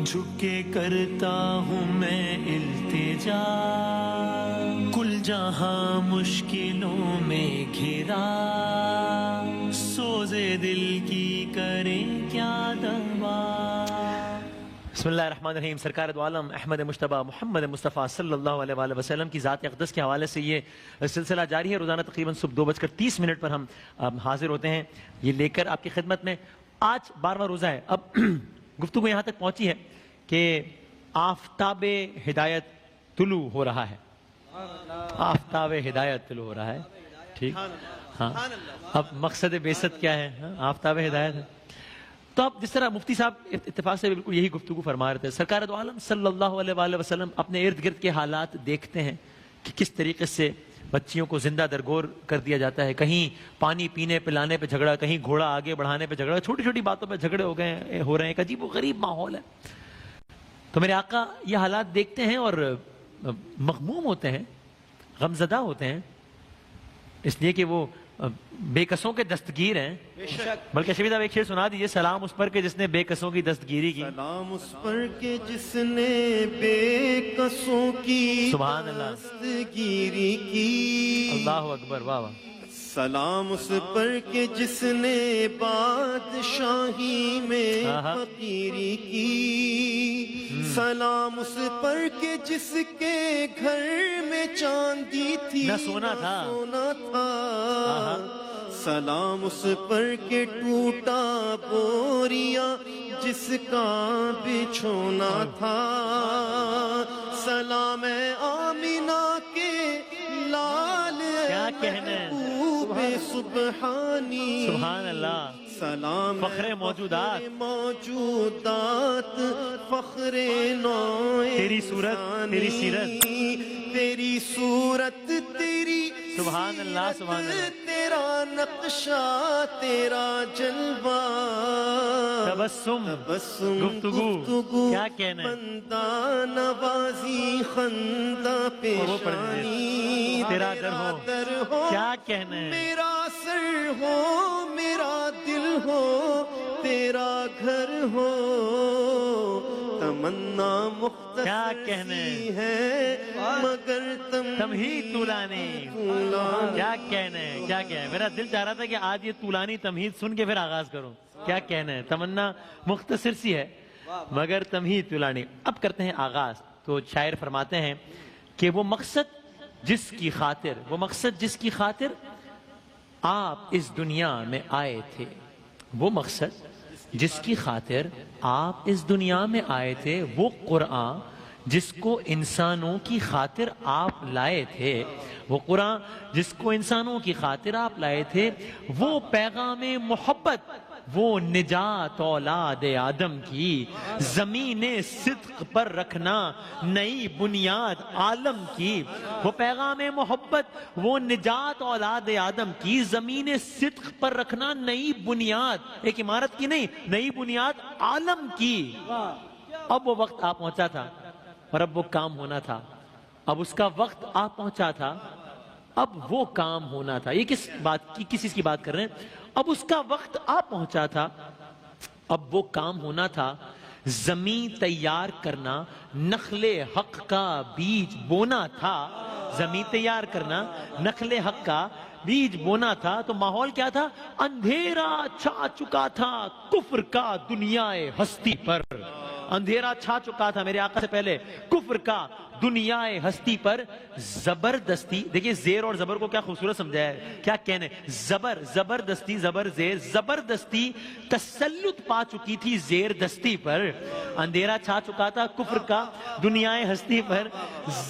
جھک کے کرتا ہوں میں التجا، کل جہاں مشکلوں میں گھرا، سوزے دل کی کریں کیا دوا۔ بسم اللہ الرحمن الرحیم۔ سرکار دو عالم احمد مجتبیٰ محمد مصطفیٰ صلی اللہ علیہ وآلہ وسلم کی ذات اقدس کے حوالے سے یہ سلسلہ جاری ہے۔ روزانہ تقریباً صبح 2:30 پر ہم حاضر ہوتے ہیں یہ لے کر آپ کی خدمت میں۔ آج 12واں روزہ ہے۔ اب گفتگو یہاں تک پہنچی ہے کہ آفتاب ہدایت طلوع ہو رہا ہے۔ آفتاب ہدایت طلوع ہو رہا ہے، ٹھیک ہاں۔ اب مقصد بعثت کیا ہے؟ آفتاب ہدایت ہے۔ تو اب جس طرح مفتی صاحب اتفاق سے بالکل یہی گفتگو فرما رہے تھے، سرکار دو عالم صلی اللہ علیہ وآلہ وسلم اپنے ارد گرد کے حالات دیکھتے ہیں کہ کس طریقے سے بچیوں کو زندہ درگور کر دیا جاتا ہے۔ کہیں پانی پینے پلانے پہ جھگڑا، کہیں گھوڑا آگے بڑھانے پہ جھگڑا، چھوٹی چھوٹی باتوں پہ جھگڑے ہو رہے ہیں۔ ایک عجیب و غریب ماحول ہے۔ تو میرے آقا یہ حالات دیکھتے ہیں اور مغموم ہوتے ہیں، غمزدہ ہوتے ہیں، اس لیے کہ وہ بے قصوں کے دستگیر ہیں۔ بلکہ شفیع صاحب ایک شعر سنا دیجئے، سلام اس پر کہ جس نے بے قصوں کی دستگیری کی۔ سلام اس پر کہ جس نے بے قصوں کی سبحان اللہ، دستگیری کی۔ اللہ اکبر، واہ واہ۔ سلام اس پر کہ جس نے بادشاہی میں فقیری کی۔ سلام اس پر کہ جس کے گھر میں چاندی تھی نہ سونا تھا۔ سلام اس پر کہ ٹوٹا بوریا جس کا بچھونا تھا۔ سلام آمینہ کے لال کیا کہنا ہے، سبحانی، سبحان اللہ۔ سلام فخر موجودات، موجودات، فخر نوع تیری صورت، تیری سیرت، تیری صورت، تیری سبحان اللہ، سبحان اللہ۔ تیرا نقشہ، تیرا جلوہ، تبسم، گفتگو، کیا کہنا ہے، بندہ نوازی، خندہ پیشانی، تیرا در ہو، کیا کہنا ہے، میرا سر ہو، میرا دل ہو، تیرا گھر ہو، تمنا مختصر ہے مگر تمہید طولانی۔ کیا کہنا ہے، کیا کہنا ہے، میرا دل چاہ رہا تھا کہ آج یہ طولانی تمہید سن کے پھر آغاز کروں۔ کیا کہنا ہے، تمنا مختصر سی ہے مگر تمہید طولانی۔ اب کرتے ہیں آغاز۔ تو شاعر فرماتے ہیں کہ وہ مقصد جس کی خاطر آپ اس دنیا میں آئے تھے، وہ مقصد جس کی خاطر آپ اس دنیا میں آئے تھے، وہ قرآن جس کو انسانوں کی خاطر آپ لائے تھے، وہ قرآن جس کو انسانوں کی خاطر آپ لائے تھے، وہ پیغام محبت، وہ نجات اولاد آدم کی، زمین صدق پر رکھنا نئی بنیاد عالم کی۔ وہ پیغام محبت، وہ نجات اولاد آدم کی، زمین صدق پر رکھنا نئی بنیاد، ایک عمارت کی نہیں، نئی بنیاد عالم کی۔ اب وہ وقت آ پہنچا تھا اور اب وہ کام ہونا تھا۔ اب اس کا وقت آ پہنچا تھا، اب وہ کام ہونا تھا۔ یہ کس چیز کی بات کر رہے ہیں؟ اب اس کا وقت آ پہنچا تھا، اب وہ کام ہونا تھا۔ زمین تیار کرنا، نخل حق کا بیج بونا تھا۔ زمین تیار کرنا، نخل حق کا بیج بونا تھا۔ تو ماحول کیا تھا؟ اندھیرا چھا چکا تھا کفر کا دنیا ہستی پر۔ اندھیرا چھا چکا تھا میرے آقا سے پہلے کفر کا دنیا ہستی پر۔ زبردستی، دیکھیے زیر اور زبر کو کیا خوبصورت سمجھایا ہے، کیا کہنے، زبردستی، زبر زیر، زبردستی تسلط پا چکی تھی زیر دستی پر۔ اندھیرا چھا چکا تھا کفر کا دنیا ہستی پر،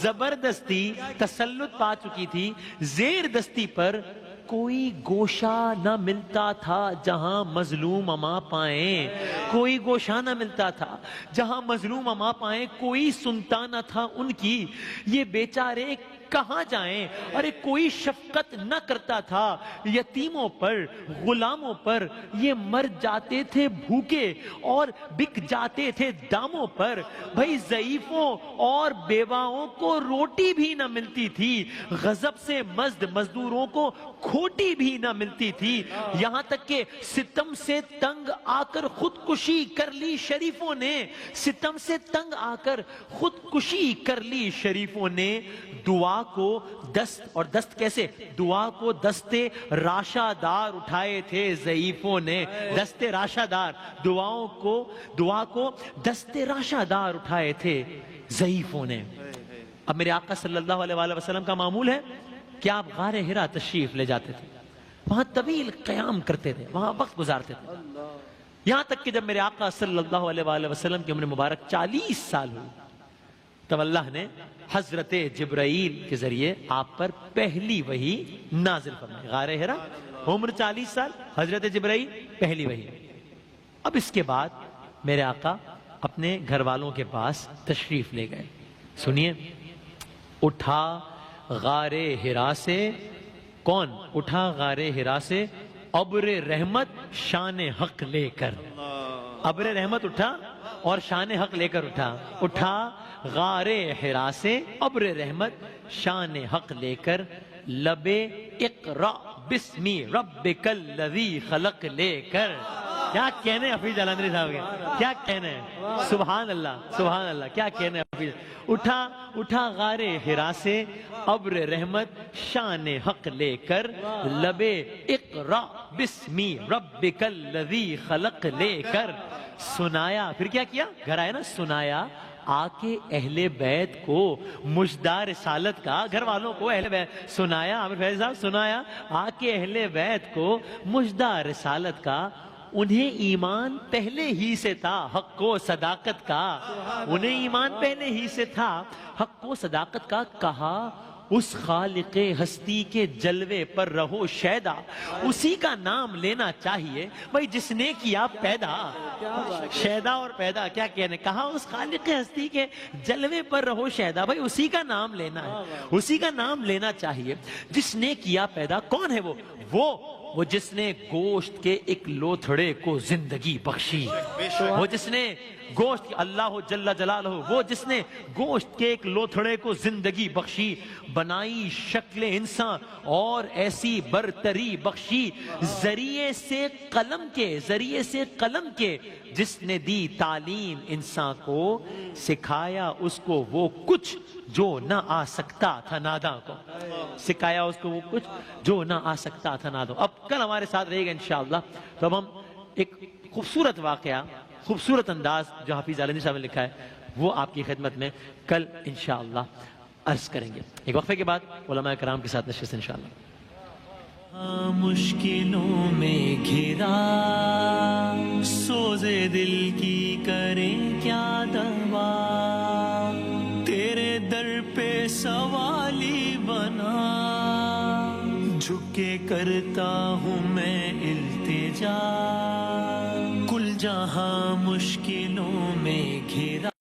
زبردستی تسلط پا چکی تھی زیر دستی پر۔ کوئی گوشہ نہ ملتا تھا جہاں مظلوم اما پائیں، کوئی گوشہ نہ ملتا تھا جہاں مظلوم اما پائیں، کوئی سنتا نہ تھا ان کی، یہ بیچارے کہاں جائیں؟ ارے کوئی شفقت نہ کرتا تھا یتیموں پر، غلاموں پر، یہ مر جاتے تھے بھوکے اور بک جاتے تھے داموں پر۔ بھائی ضعیفوں اور بیواؤں کو روٹی بھی نہ ملتی تھی، غضب سے مزد مزدوروں کو کھوٹی بھی نہ ملتی تھی، یہاں تک کہ ستم سے تنگ آ کر خودکشی کر لی شریفوں نے، ستم سے تنگ آ کر خودکشی کر لی شریفوں نے۔ دعا کو دست، اور دست کیسے؟ دعا کو دستے راشا دار اٹھائے تھے ضعیفوں نے، دستے راشا دار، دعا کو دستے راشا دار اٹھائے تھے ضعیفوں نے۔ اب میرے آقا صلی اللہ علیہ وآلہ وسلم کا معمول ہے کہ آپ غار حرا تشریف لے جاتے تھے، وہاں طویل قیام کرتے تھے، وہاں وقت گزارتے تھے، یہاں تک کہ جب میرے آقا صلی اللہ علیہ وآلہ وسلم کی عمر مبارک 40 سال ہوئی تب اللہ نے حضرت جبرائیل کے ذریعے آپ پر پہلی وحی نازل فرمائی۔ غار حرا، عمر 40 سال، حضرت جبرائیل پہلی وحی۔ اب اس کے بعد میرے آقا اپنے گھر والوں کے پاس تشریف لے گئے۔ سنیے، اٹھا غار حرا سے، کون اٹھا غار حرا سے؟ ابر رحمت شان حق لے کر، ابر رحمت اٹھا اور شان حق لے کر اٹھا غار حرا سے ابر رحمت شان حق لے کر، لبے اقرا بسمی ربک الذی خلق لے کر۔ کیا کہنے حفیظ جلندری صاحب کے، کیا کہنے، سبحان اللہ سبحان اللہ، کیا کہنے حفیظ۔ اٹھا غار حرا سے ابر رحمت شان حق لے کر، لبے اقرا بسمی ربک الذی خلق لے کر، سنایا، پھر کیا کیا؟ گھر آئے نا، سنایا آ کے اہل بیت کو مجدہ رسالت کا، گھر والوں کو اہل بیت سنایا، عامر فیض صاحب سنایا آ کے اہل بیت کو مجدہ رسالت کا۔ انہیں ایمان پہلے ہی سے تھا حق و صداقت کا، انہیں ایمان پہلے ہی سے تھا حق و صداقت کا۔ کہا اس خالق ہستی کے جلوے پر رہو شیدا، اسی کا نام لینا چاہیے بھائی جس نے کیا پیدا، شیدا اور پیدا کیا کہنے۔ کہا اس خالق ہستی کے جلوے پر رہو شیدا، بھائی اسی کا نام لینا ہے، اسی کا نام لینا چاہیے جس نے کیا پیدا۔ کون ہے وہ جس نے گوشت کے ایک لوتھڑے کو زندگی بخشی، وہ جس نے گوشت، اللہ جل جلالہ، وہ جس نے گوشت کے ایک لوتھڑے کو زندگی بخشی، بنائی شکل انسان اور ایسی برتری بخشی، ذریعے سے قلم کے جس نے دی تعلیم انسان کو، سکھایا اس کو وہ کچھ جو نہ آ سکتا تھا ناداں کو، سکھایا اس کو وہ کچھ جو نہ آ سکتا تھا ناداں۔ اب کل ہمارے ساتھ رہے گا انشاءاللہ، تو اب ہم ایک خوبصورت واقعہ، خوبصورت انداز جو حفیظ عالمی صاحب نے لکھا ہے وہ آپ کی خدمت میں کل انشاءاللہ عرض کریں گے۔ ایک وقفے کے بعد علماء کرام کے ساتھ نشست انشاءاللہ۔ مشکلوں میں گھرا سوزے دل کی کریں کیا دوا، تیرے در پہ سوالی بنا، جھک کے کرتا ہوں میں التجا، کل جہاں مشکلوں میں گھرا۔